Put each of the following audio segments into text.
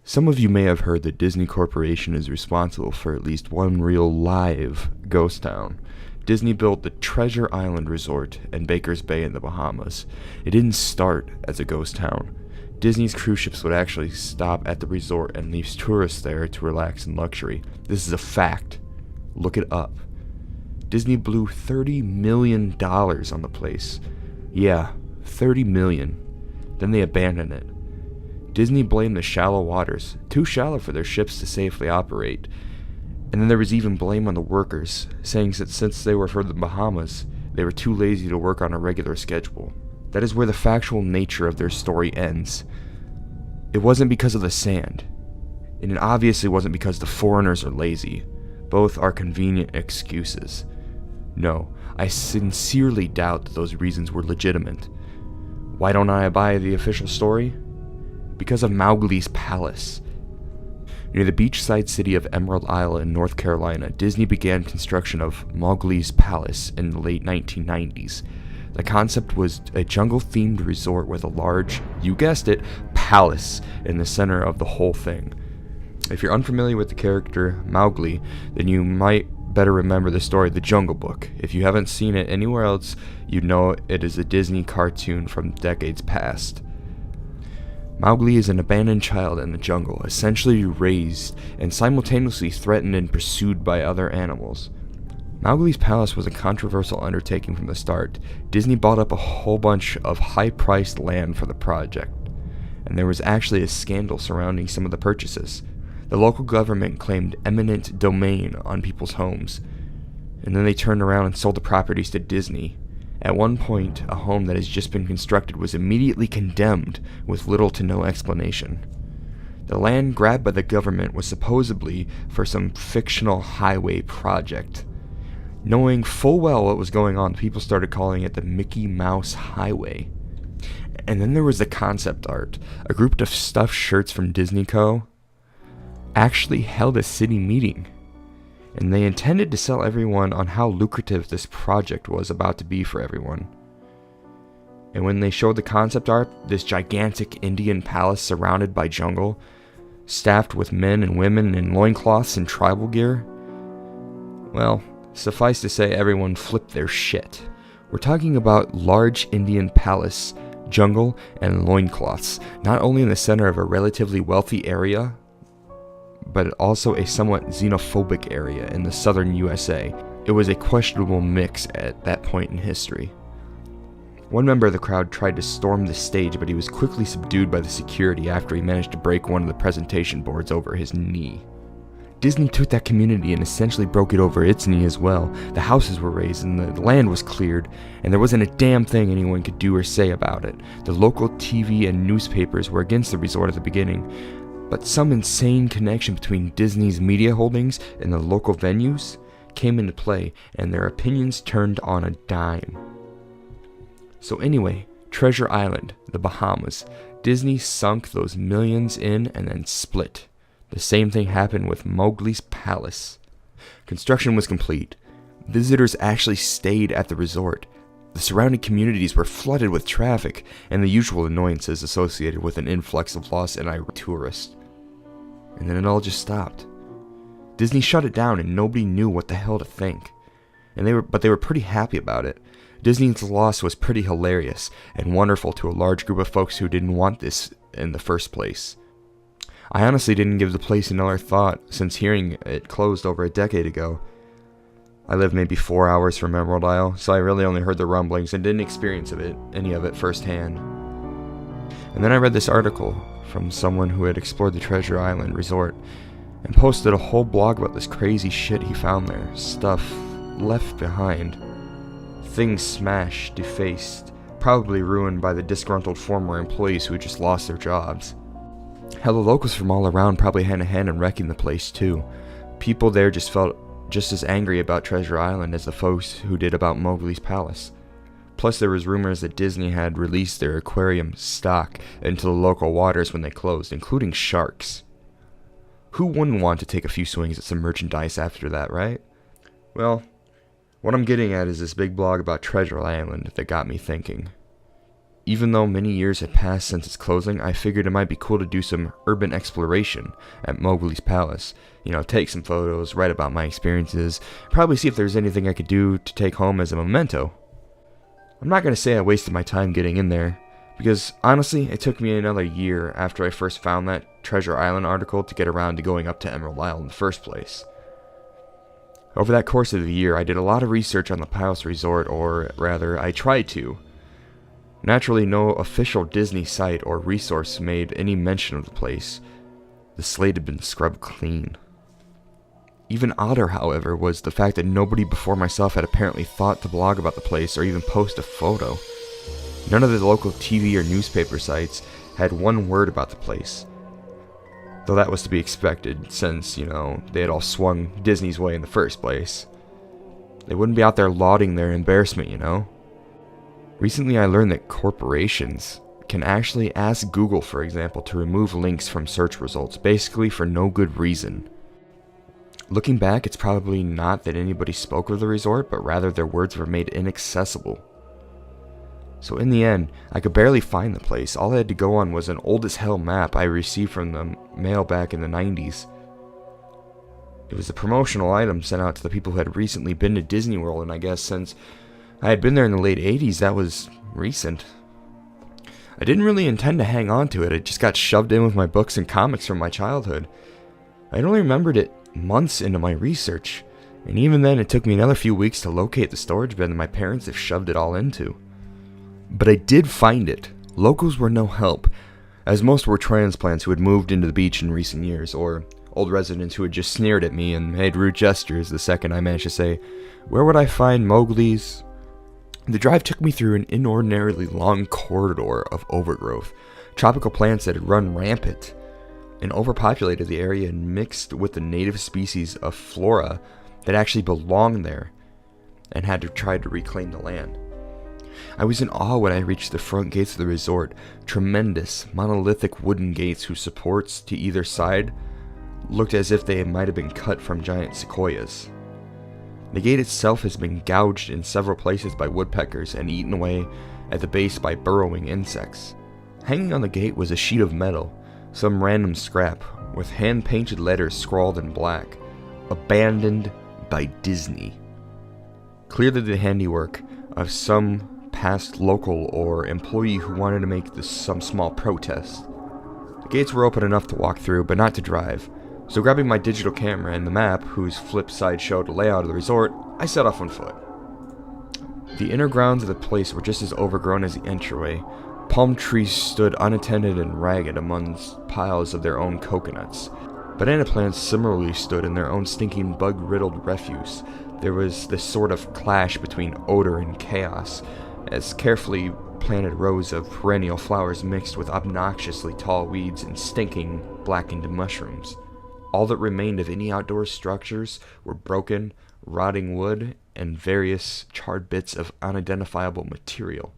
Some of you may have heard that Disney Corporation is responsible for at least one real live ghost town. Disney built the Treasure Island Resort in Baker's Bay in the Bahamas. It didn't start as a ghost town. Disney's cruise ships would actually stop at the resort and leave tourists there to relax in luxury. This is a fact. Look it up. Disney blew $30 million on the place. Yeah, $30 million. Then they abandoned it. Disney blamed the shallow waters, too shallow for their ships to safely operate. And then there was even blame on the workers, saying that since they were from the Bahamas, they were too lazy to work on a regular schedule. That is where the factual nature of their story ends. It wasn't because of the sand, and it obviously wasn't because the foreigners are lazy. Both are convenient excuses. No, I sincerely doubt that those reasons were legitimate. Why don't I buy the official story? Because of Mowgli's Palace. Near the beachside city of Emerald Isle in North Carolina, Disney began construction of Mowgli's Palace in the late 1990s. The concept was a jungle-themed resort with a large, you guessed it, palace in the center of the whole thing. If you're unfamiliar with the character Mowgli, then you might better remember the story The Jungle Book. If you haven't seen it anywhere else, you'd know it is a Disney cartoon from decades past. Mowgli is an abandoned child in the jungle, essentially raised and simultaneously threatened and pursued by other animals. Mowgli's Palace was a controversial undertaking from the start. Disney bought up a whole bunch of high-priced land for the project, and there was actually a scandal surrounding some of the purchases. The local government claimed eminent domain on people's homes, and then they turned around and sold the properties to Disney. At one point, a home that has just been constructed was immediately condemned with little to no explanation. The land grabbed by the government was supposedly for some fictional highway project. Knowing full well what was going on, people started calling it the Mickey Mouse Highway. And then there was the concept art. A group of stuffed shirts from Disney Co. actually held a city meeting, and they intended to sell everyone on how lucrative this project was about to be for everyone. And when they showed the concept art, this gigantic Indian palace surrounded by jungle, staffed with men and women in loincloths and tribal gear, well, suffice to say, everyone flipped their shit. We're talking about large Indian palace, jungle, and loincloths, not only in the center of a relatively wealthy area, but also a somewhat xenophobic area in the southern USA. It was a questionable mix at that point in history. One member of the crowd tried to storm the stage, but he was quickly subdued by the security after he managed to break one of the presentation boards over his knee. Disney took that community and essentially broke it over its knee as well. The houses were razed and the land was cleared, and there wasn't a damn thing anyone could do or say about it. The local TV and newspapers were against the resort at the beginning, but some insane connection between Disney's media holdings and the local venues came into play, and their opinions turned on a dime. So anyway, Treasure Island, the Bahamas. Disney sunk those millions in and then split. The same thing happened with Mowgli's Palace. Construction was complete. Visitors actually stayed at the resort. The surrounding communities were flooded with traffic and the usual annoyances associated with an influx of lost and irate tourists. And then it all just stopped. Disney shut it down and nobody knew what the hell to think. But they were pretty happy about it. Disney's loss was pretty hilarious and wonderful to a large group of folks who didn't want this in the first place. I honestly didn't give the place another thought since hearing it closed over a decade ago. I live maybe 4 hours from Emerald Isle, so I really only heard the rumblings and didn't experience any of it firsthand. And then I read this article from someone who had explored the Treasure Island Resort and posted a whole blog about this crazy shit he found there. Stuff left behind. Things smashed, defaced, probably ruined by the disgruntled former employees who had just lost their jobs. Hell, the locals from all around probably had a hand in wrecking the place too. People there just felt just as angry about Treasure Island as the folks who did about Mowgli's Palace. Plus there was rumors that Disney had released their aquarium stock into the local waters when they closed, including sharks. Who wouldn't want to take a few swings at some merchandise after that, right? Well, what I'm getting at is this big blog about Treasure Island that got me thinking. Even though many years had passed since its closing, I figured it might be cool to do some urban exploration at Mowgli's Palace. Take some photos, write about my experiences, probably see if there's anything I could do to take home as a memento. I'm not going to say I wasted my time getting in there, because honestly, it took me another year after I first found that Treasure Island article to get around to going up to Emerald Isle in the first place. Over that course of the year, I did a lot of research on the Palace Resort, or rather, I tried to. Naturally, no official Disney site or resource made any mention of the place. The slate had been scrubbed clean. Even odder, however, was the fact that nobody before myself had apparently thought to blog about the place or even post a photo. None of the local TV or newspaper sites had one word about the place. Though that was to be expected, since, they had all swung Disney's way in the first place. They wouldn't be out there lauding their embarrassment, Recently I learned that corporations can actually ask Google, for example, to remove links from search results, basically for no good reason. Looking back, it's probably not that anybody spoke of the resort, but rather their words were made inaccessible. So in the end, I could barely find the place. All I had to go on was an old as hell map I received from the mail back in the 90s. It was a promotional item sent out to the people who had recently been to Disney World, and I guess since I had been there in the late 80s, that was recent. I didn't really intend to hang on to it. It just got shoved in with my books and comics from my childhood. I'd only remembered it months into my research, and even then it took me another few weeks to locate the storage bin that my parents have shoved it all into. But I did find it. Locals were no help, as most were transplants who had moved into the beach in recent years, or old residents who had just sneered at me and made rude gestures the second I managed to say, "Where would I find Mowgli's?" The drive took me through an inordinately long corridor of overgrowth, tropical plants that had run rampant, and overpopulated the area and mixed with the native species of flora that actually belonged there and had to try to reclaim the land. I was in awe when I reached the front gates of the resort, tremendous, monolithic wooden gates whose supports to either side looked as if they might have been cut from giant sequoias. The gate itself has been gouged in several places by woodpeckers and eaten away at the base by burrowing insects. Hanging on the gate was a sheet of metal, some random scrap, with hand-painted letters scrawled in black, "Abandoned by Disney." Clearly the handiwork of some past local or employee who wanted to make some small protest. The gates were open enough to walk through, but not to drive. So grabbing my digital camera and the map, whose flip side showed a layout of the resort, I set off on foot. The inner grounds of the place were just as overgrown as the entryway. Palm trees stood unattended and ragged amongst piles of their own coconuts. Banana plants similarly stood in their own stinking bug-riddled refuse. There was this sort of clash between odor and chaos, as carefully planted rows of perennial flowers mixed with obnoxiously tall weeds and stinking, blackened mushrooms. All that remained of any outdoor structures were broken, rotting wood and various charred bits of unidentifiable material.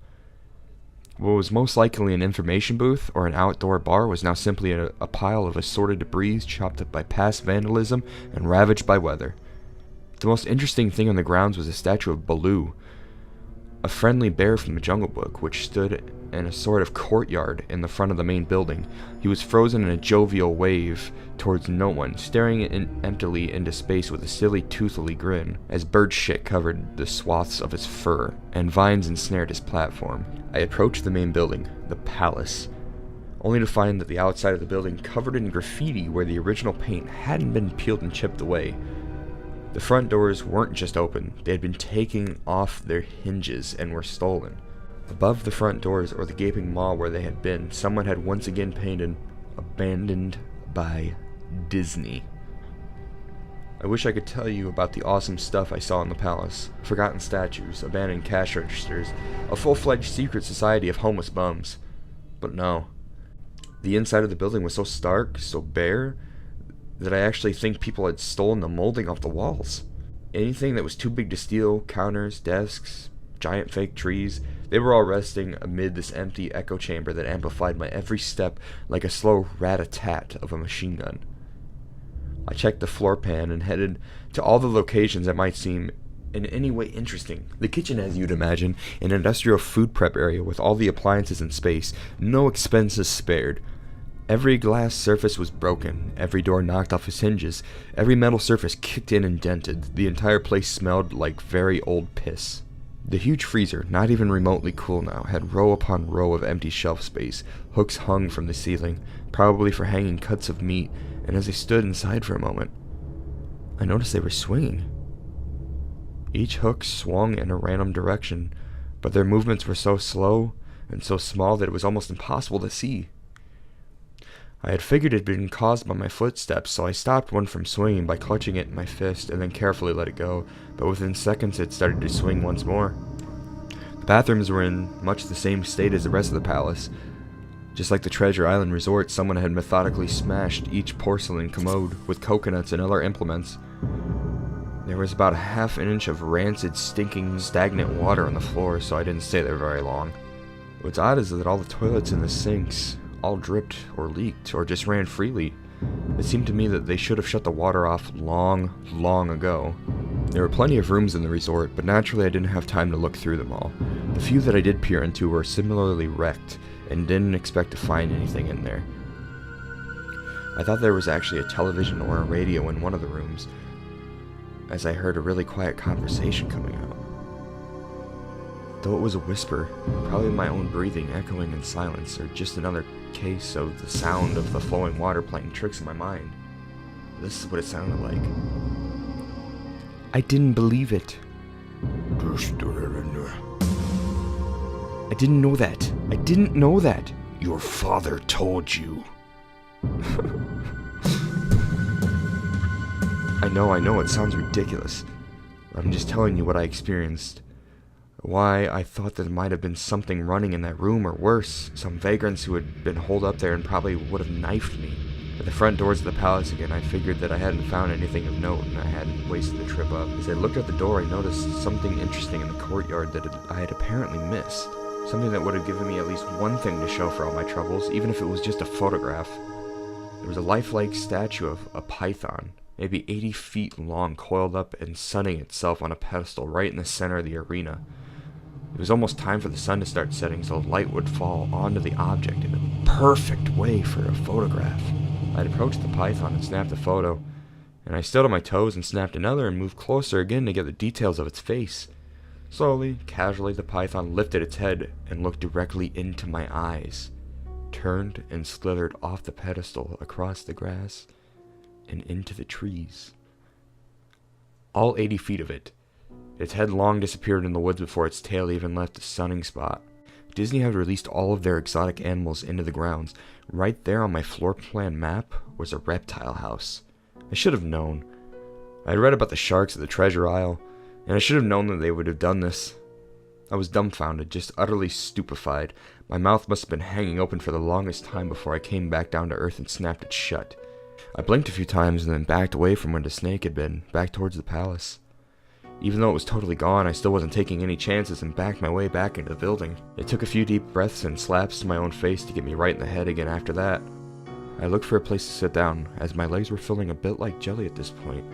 What was most likely an information booth or an outdoor bar was now simply a pile of assorted debris chopped up by past vandalism and ravaged by weather. The most interesting thing on the grounds was a statue of Baloo, a friendly bear from the Jungle Book, which stood in a sort of courtyard in the front of the main building. He was frozen in a jovial wave towards no one, staring emptily into space with a silly, toothly grin, as bird shit covered the swaths of his fur, and vines ensnared his platform. I approached the main building, the palace, only to find that the outside of the building covered in graffiti where the original paint hadn't been peeled and chipped away. The front doors weren't just open, they had been taken off their hinges and were stolen. Above the front doors, or the gaping maw where they had been, someone had once again painted, "Abandoned by Disney." I wish I could tell you about the awesome stuff I saw in the palace. Forgotten statues, abandoned cash registers, a full-fledged secret society of homeless bums. But no. The inside of the building was so stark, so bare, that I actually think people had stolen the molding off the walls. Anything that was too big to steal, counters, desks, giant fake trees, they were all resting amid this empty echo chamber that amplified my every step like a slow rat-a-tat of a machine gun. I checked the floor plan and headed to all the locations that might seem in any way interesting. The kitchen, as you'd imagine, an industrial food prep area with all the appliances in space, no expenses spared. Every glass surface was broken, every door knocked off its hinges, every metal surface kicked in and dented. The entire place smelled like very old piss. The huge freezer, not even remotely cool now, had row upon row of empty shelf space. Hooks hung from the ceiling, probably for hanging cuts of meat, and as I stood inside for a moment, I noticed they were swinging. Each hook swung in a random direction, but their movements were so slow and so small that it was almost impossible to see. I had figured it had been caused by my footsteps, so I stopped one from swinging by clutching it in my fist and then carefully let it go, but within seconds it started to swing once more. The bathrooms were in much the same state as the rest of the palace. Just like the Treasure Island Resort, someone had methodically smashed each porcelain commode with coconuts and other implements. There was about a half an inch of rancid, stinking, stagnant water on the floor, so I didn't stay there very long. What's odd is that all the toilets and the sinks all dripped or leaked or just ran freely. It seemed to me that they should have shut the water off long, long ago. There were plenty of rooms in the resort, but naturally I didn't have time to look through them all. The few that I did peer into were similarly wrecked, and didn't expect to find anything in there. I thought there was actually a television or a radio in one of the rooms, as I heard a really quiet conversation coming out. Though it was a whisper, probably my own breathing echoing in silence, or just another case of the sound of the flowing water playing tricks in my mind. This is what it sounded like. I didn't believe it. I didn't know that. I didn't know that. Your father told you. I know, it sounds ridiculous. I'm just telling you what I experienced. Why I thought there might have been something running in that room, or worse, some vagrants who had been holed up there and probably would have knifed me. At the front doors of the palace again, I figured that I hadn't found anything of note and I hadn't wasted the trip up. As I looked at the door, I noticed something interesting in the courtyard that I had apparently missed. Something that would have given me at least one thing to show for all my troubles, even if it was just a photograph. There was a lifelike statue of a python, maybe 80 feet long, coiled up and sunning itself on a pedestal right in the center of the arena. It was almost time for the sun to start setting, so the light would fall onto the object in a perfect way for a photograph. I'd approached the python and snapped a photo, and I stood on my toes and snapped another and moved closer again to get the details of its face. Slowly, casually, the python lifted its head and looked directly into my eyes, turned and slithered off the pedestal across the grass and into the trees. All 80 feet of it. Its head long disappeared in the woods before its tail even left the sunning spot. Disney had released all of their exotic animals into the grounds. Right there on my floor plan map was a reptile house. I should have known. I had read about the sharks at the Treasure Isle, and I should have known that they would have done this. I was dumbfounded, just utterly stupefied. My mouth must have been hanging open for the longest time before I came back down to earth and snapped it shut. I blinked a few times and then backed away from where the snake had been, back towards the palace. Even though it was totally gone, I still wasn't taking any chances and backed my way back into the building. It took a few deep breaths and slaps to my own face to get me right in the head again after that. I looked for a place to sit down, as my legs were feeling a bit like jelly at this point.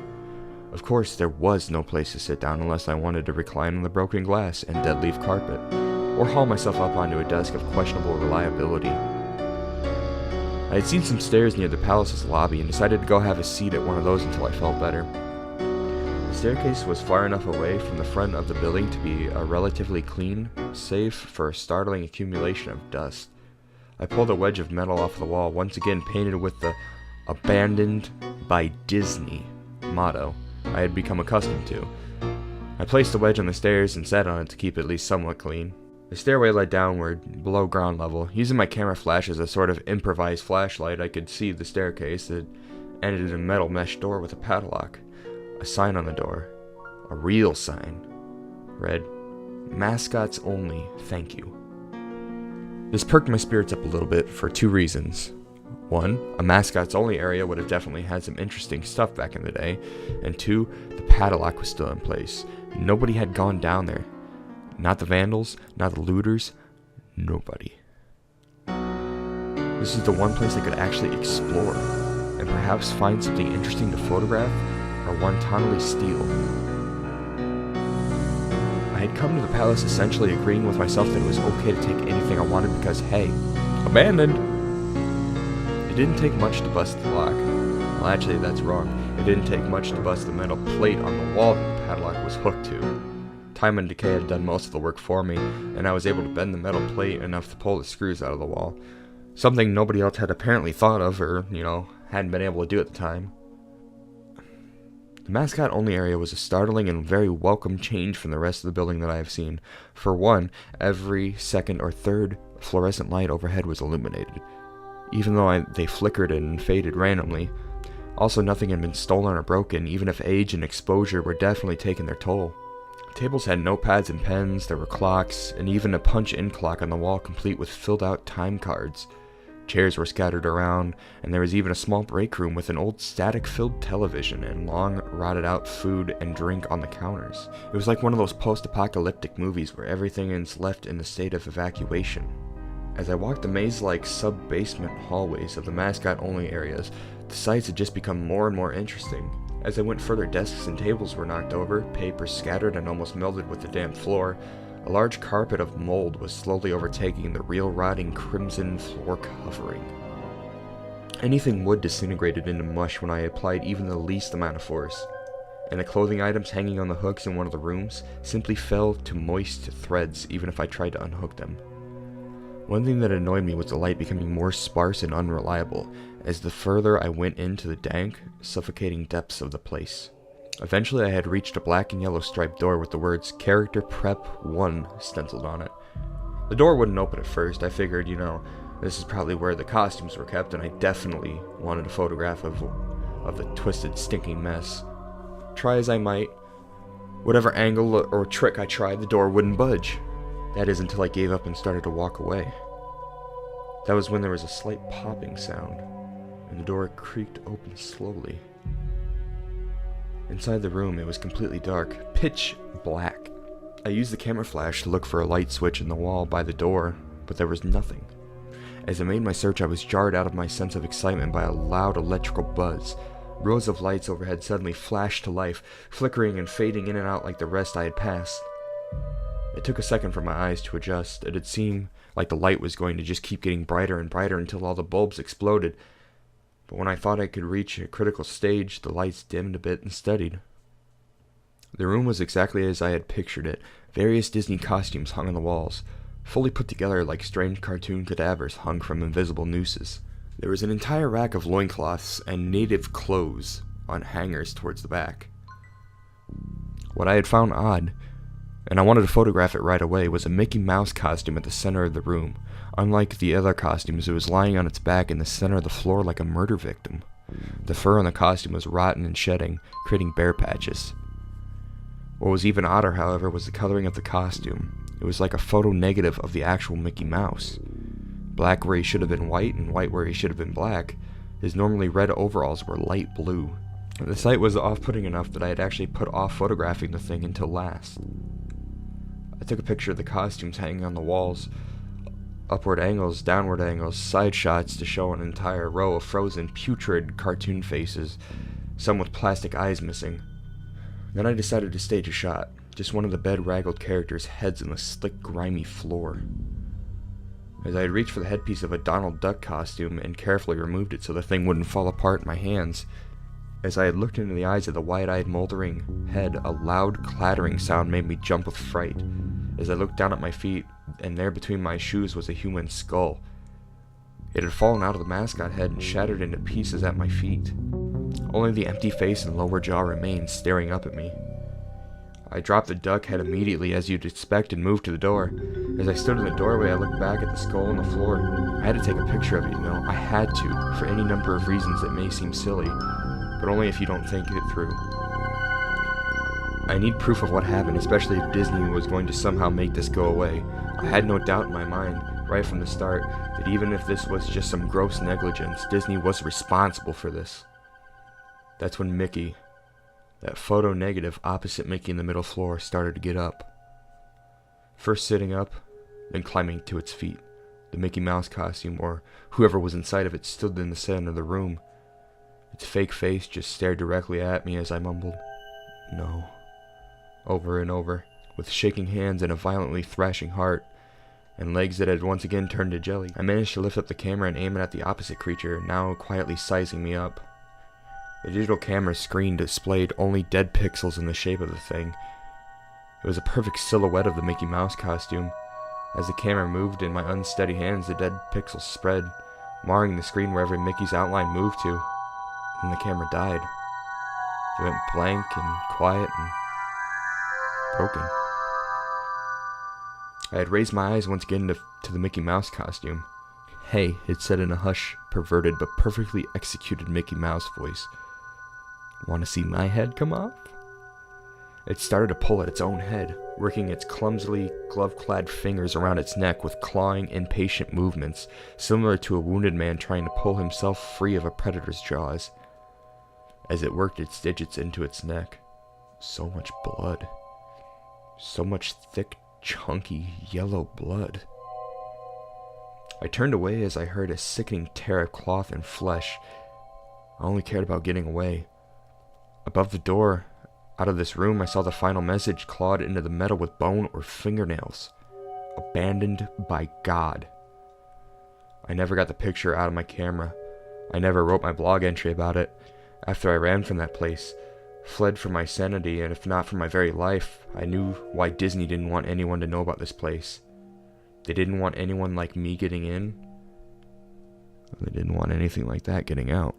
Of course, there was no place to sit down unless I wanted to recline on the broken glass and dead leaf carpet, or haul myself up onto a desk of questionable reliability. I had seen some stairs near the palace's lobby and decided to go have a seat at one of those until I felt better. The staircase was far enough away from the front of the building to be relatively clean, save for a startling accumulation of dust. I pulled a wedge of metal off the wall, once again painted with the "Abandoned by Disney" motto I had become accustomed to. I placed the wedge on the stairs and sat on it to keep it at least somewhat clean. The stairway led downward, below ground level. Using my camera flash as a sort of improvised flashlight, I could see the staircase that ended in a metal mesh door with a padlock. A sign on the door, a real sign, read, "Mascots only, thank you." This perked my spirits up a little bit for two reasons. One, a mascots only area would have definitely had some interesting stuff back in the day, and two, the padlock was still in place. Nobody had gone down there. Not the vandals, not the looters, nobody. This is the one place I could actually explore, and perhaps find something interesting to photograph or wantonly steal. come to the palace essentially agreeing with myself that it was okay to take anything I wanted because, hey, abandoned. It didn't take much to bust the lock. Well, actually, that's wrong. It didn't take much to bust the metal plate on the wall that the padlock was hooked to. Time and decay had done most of the work for me, and I was able to bend the metal plate enough to pull the screws out of the wall. Something nobody else had apparently thought of, or, hadn't been able to do at the time. The mascot-only area was a startling and very welcome change from the rest of the building that I have seen. For one, every second or third fluorescent light overhead was illuminated, even though they flickered and faded randomly. Also, nothing had been stolen or broken, even if age and exposure were definitely taking their toll. Tables had notepads and pens, there were clocks, and even a punch-in clock on the wall complete with filled-out time cards. Chairs were scattered around, and there was even a small break room with an old static-filled television and long, rotted-out food and drink on the counters. It was like one of those post-apocalyptic movies where everything is left in a state of evacuation. As I walked the maze-like sub-basement hallways of the mascot-only areas, the sights had just become more and more interesting. As I went further, desks and tables were knocked over, papers scattered and almost melded with the damp floor. A large carpet of mold was slowly overtaking the real rotting crimson floor covering. Anything wood disintegrated into mush when I applied even the least amount of force, and the clothing items hanging on the hooks in one of the rooms simply fell to moist threads even if I tried to unhook them. One thing that annoyed me was the light becoming more sparse and unreliable, as the further I went into the dank, suffocating depths of the place. Eventually I had reached a black and yellow striped door with the words Character Prep 1 stenciled on it. The door wouldn't open at first. I figured, this is probably where the costumes were kept, and I definitely wanted a photograph of the twisted, stinking mess. Try as I might, whatever angle or trick I tried, the door wouldn't budge. That is until I gave up and started to walk away. That was when there was a slight popping sound, and the door creaked open slowly. Inside the room, it was completely dark, pitch black. I used the camera flash to look for a light switch in the wall by the door, but there was nothing. As I made my search, I was jarred out of my sense of excitement by a loud electrical buzz. Rows of lights overhead suddenly flashed to life, flickering and fading in and out like the rest I had passed. It took a second for my eyes to adjust. It had seemed like the light was going to just keep getting brighter and brighter until all the bulbs exploded. But when I thought I could reach a critical stage, the lights dimmed a bit and steadied. The room was exactly as I had pictured it. Various Disney costumes hung on the walls, fully put together like strange cartoon cadavers hung from invisible nooses. There was an entire rack of loincloths and native clothes on hangers towards the back. What I had found odd, and I wanted to photograph it right away, was a Mickey Mouse costume at the center of the room. Unlike the other costumes, it was lying on its back in the center of the floor like a murder victim. The fur on the costume was rotten and shedding, creating bare patches. What was even odder, however, was the coloring of the costume. It was like a photo negative of the actual Mickey Mouse. Black where he should have been white, and white where he should have been black. His normally red overalls were light blue. The sight was off-putting enough that I had actually put off photographing the thing until last. I took a picture of the costumes hanging on the walls, upward angles, downward angles, side shots to show an entire row of frozen, putrid cartoon faces, some with plastic eyes missing. Then I decided to stage a shot, just one of the bedraggled characters' heads on the slick, grimy floor. As I had reached for the headpiece of a Donald Duck costume and carefully removed it so the thing wouldn't fall apart in my hands, as I had looked into the eyes of the wide-eyed, moldering head, a loud, clattering sound made me jump with fright. As I looked down at my feet, and there between my shoes was a human skull. It had fallen out of the mascot head and shattered into pieces at my feet. Only the empty face and lower jaw remained, staring up at me. I dropped the duck head immediately, as you'd expect, and moved to the door. As I stood in the doorway, I looked back at the skull on the floor. I had to take a picture of it, I had to, for any number of reasons that may seem silly, but only if you don't think it through. I need proof of what happened, especially if Disney was going to somehow make this go away. I had no doubt in my mind, right from the start, that even if this was just some gross negligence, Disney was responsible for this. That's when Mickey, that photo negative opposite Mickey in the middle floor, started to get up. First sitting up, then climbing to its feet. The Mickey Mouse costume, or whoever was inside of it, stood in the center of the room. Its fake face just stared directly at me as I mumbled, "No," over and over. with shaking hands and a violently thrashing heart, and legs that had once again turned to jelly. I managed to lift up the camera and aim it at the opposite creature, now quietly sizing me up. The digital camera screen displayed only dead pixels in the shape of the thing. It was a perfect silhouette of the Mickey Mouse costume. As the camera moved in my unsteady hands, the dead pixels spread, marring the screen wherever Mickey's outline moved to. And the camera died. It went blank and quiet and broken. I had raised my eyes once again to the Mickey Mouse costume. "Hey," it said in a hush, perverted but perfectly executed Mickey Mouse voice. "Want to see my head come off?" It started to pull at its own head, working its clumsily glove-clad fingers around its neck with clawing, impatient movements, similar to a wounded man trying to pull himself free of a predator's jaws. As it worked its digits into its neck, so much blood. So much thick, chunky, yellow blood. I turned away as I heard a sickening tear of cloth and flesh. I only cared about getting away. Above the door, out of this room, I saw the final message clawed into the metal with bone or fingernails. Abandoned by God. I never got the picture out of my camera. I never wrote my blog entry about it. After I ran from that place, fled for my sanity, and if not for my very life, I knew why Disney didn't want anyone to know about this place. They didn't want anyone like me getting in. They didn't want anything like that getting out.